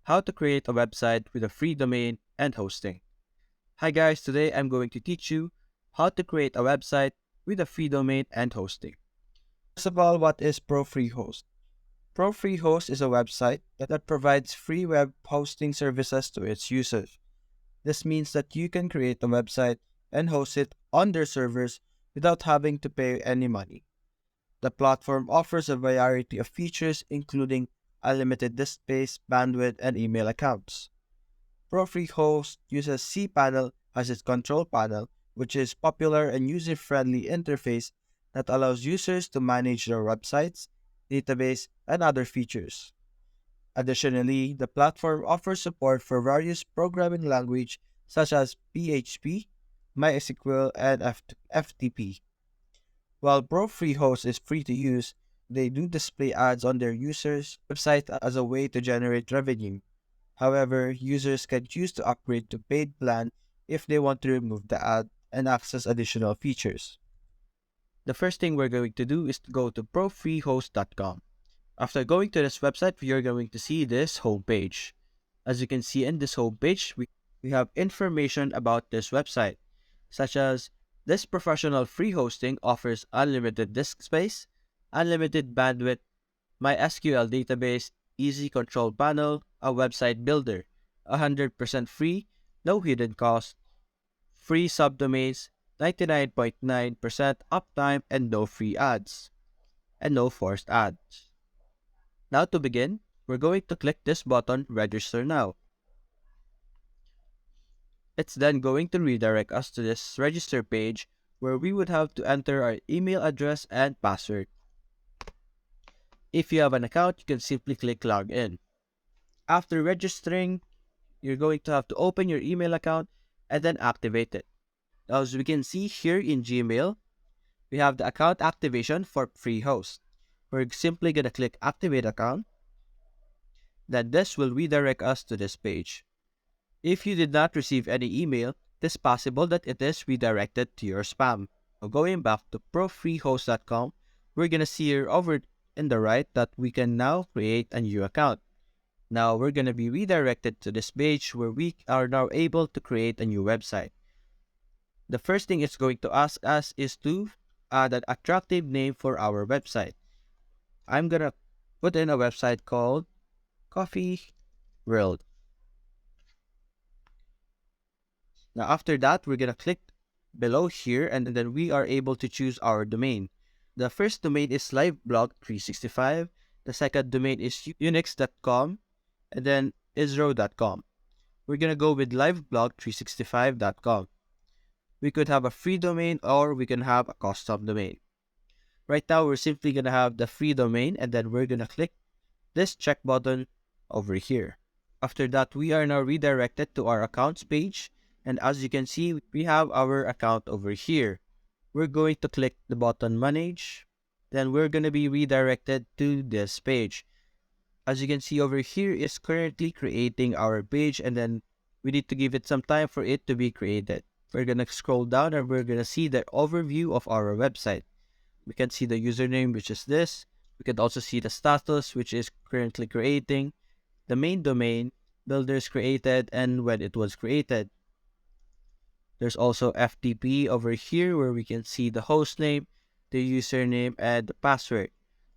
how to create a website with a free domain and hosting. Hi guys, today I'm going to teach you how to create a website with a free domain and hosting. First of all, what is ProFreeHost? ProFreeHost is a website that provides free web hosting services to its users. This means that you can create a website and host it on their servers without having to pay any money. The platform offers a variety of features including unlimited disk space, bandwidth, and email accounts. ProFreeHost uses cPanel as its control panel, which is popular and user-friendly interface that allows users to manage their websites, database, and other features. Additionally, the platform offers support for various programming languages such as PHP, MySQL, and FTP. While ProFreeHost is free to use, they do display ads on their users' website as a way to generate revenue. However, users can choose to upgrade to paid plan if they want to remove the ad and access additional features. The first thing we're going to do is to go to profreehost.com. After going to this website, we are going to see this homepage. As you can see in this homepage, we have information about this website, such as this professional free hosting offers unlimited disk space, unlimited bandwidth, MySQL database, easy control panel, a website builder, 100% free, no hidden cost, free subdomains, 99.9% uptime, and no free ads, and no forced ads. Now to begin, we're going to click this button, Register Now. It's then going to redirect us to this register page where we would have to enter our email address and password. If you have an account, you can simply click Login. After registering, you're going to have to open your email account and then activate it. As we can see here in Gmail, we have the account activation for free host. We're simply going to click Activate Account. Then this will redirect us to this page. If you did not receive any email, it is possible that it is redirected to your spam. Now going back to profreehost.com, we're going to see here over in the right that we can now create a new account. Now we're going to be redirected to this page where we are now able to create a new website. The first thing it's going to ask us is to add an attractive name for our website. I'm going to put in a website called Coffee World. Now after that, we're going to click below here and then we are able to choose our domain. The first domain is liveblog365. The second domain is unix.com and then isro.com. We're going to go with liveblog365.com. We could have a free domain or we can have a custom domain. Right now, we're simply going to have the free domain and then we're going to click this check button over here. After that, we are now redirected to our accounts page. And as you can see, we have our account over here. We're going to click the button Manage. Then we're going to be redirected to this page. As you can see over here, is currently creating our page and then we need to give it some time for it to be created. We're going to scroll down and we're going to see the overview of our website. We can see the username, which is this. We can also see the status, which is currently creating, the main domain, builders created, and when it was created. There's also FTP over here where we can see the host name, the username, and the password.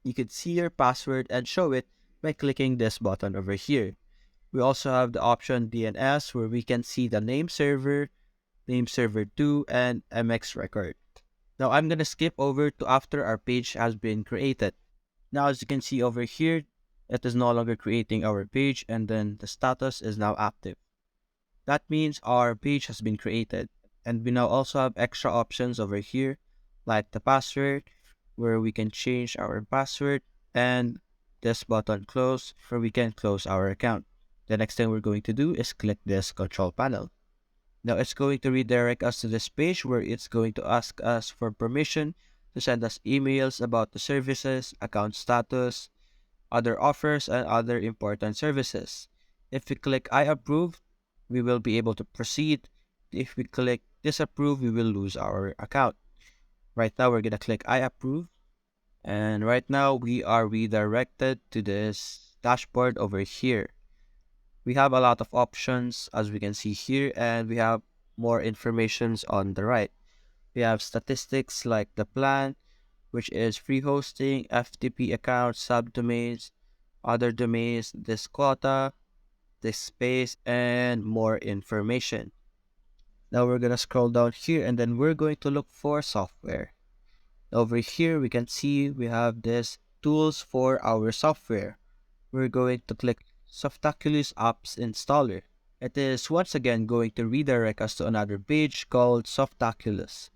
You can see your password and show it by clicking this button over here. We also have the option DNS where we can see the name server 2, and MX record. Now I'm going to skip over to after our page has been created. Now as you can see over here, it is no longer creating our page and then the status is now active. That means our page has been created. And we now also have extra options over here like the password where we can change our password and this button close where we can close our account. The next thing we're going to do is click this control panel. Now it's going to redirect us to this page where it's going to ask us for permission to send us emails about the services, account status, other offers, and other important services. If we click I approve, we will be able to proceed. If we click disapprove, we will lose our account. Right now, we're going to click I approve. And right now, we are redirected to this dashboard over here. We have a lot of options as we can see here, and we have more informations on the right. We have statistics like the plan, which is free hosting, FTP accounts, subdomains, other domains, this quota, this space, and more information. Now we're going to scroll down here and then we're going to look for software. Over here, we can see we have this tools for our software. We're going to click Softaculous Apps Installer. It is once again going to redirect us to another page called Softaculous.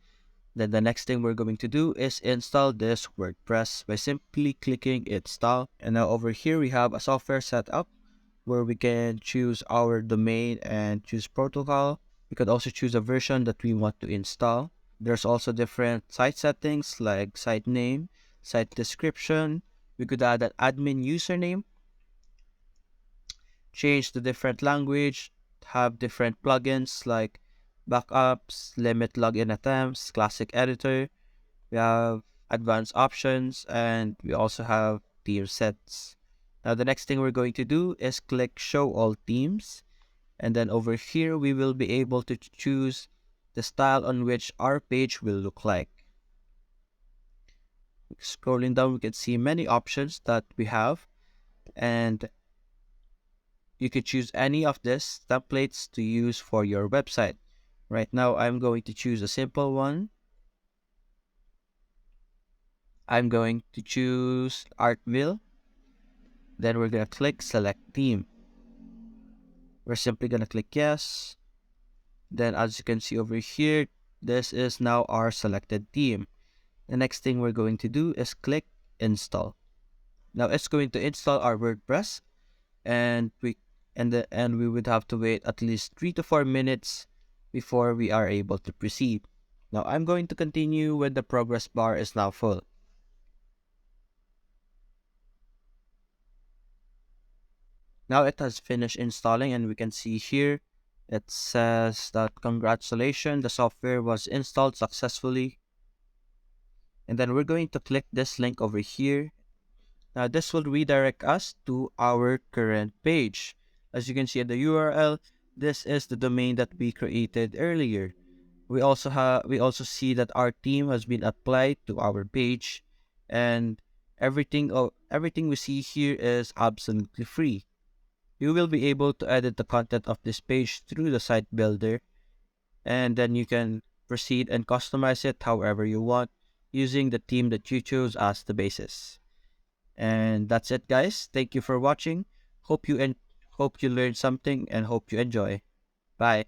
Then the next thing we're going to do is install this WordPress by simply clicking install. And now over here we have a software setup where we can choose our domain and choose protocol. We could also choose a version that we want to install. There's also different site settings like site name, site description. We could add an admin username, change the different language, have different plugins like backups, limit login attempts, classic editor. We have advanced options, and we also have theme sets. Now the next thing we're going to do is click show all themes, and then over here we will be able to choose the style on which our page will look like. Scrolling down, we can see many options that we have, and you could choose any of these templates to use for your website. Right now, I'm going to choose a simple one. I'm going to choose Artville. Then we're going to click select theme. We're simply going to click yes. Then as you can see over here, this is now our selected theme. The next thing we're going to do is click install. Now it's going to install our WordPress, and we would have to wait at least 3 to 4 minutes before we are able to proceed. Now I'm going to continue when the progress bar is now full. Now it has finished installing, and we can see here it says that congratulations, the software was installed successfully. And then we're going to click this link over here. Now this will redirect us to our current page. As you can see in the URL, this is the domain that we created earlier. We also see that our theme has been applied to our page, and everything we see here is absolutely free. You will be able to edit the content of this page through the site builder, and then you can proceed and customize it however you want using the theme that you chose as the basis. And that's it, guys. Thank you for watching. Hope you learned something and hope you enjoy. Bye.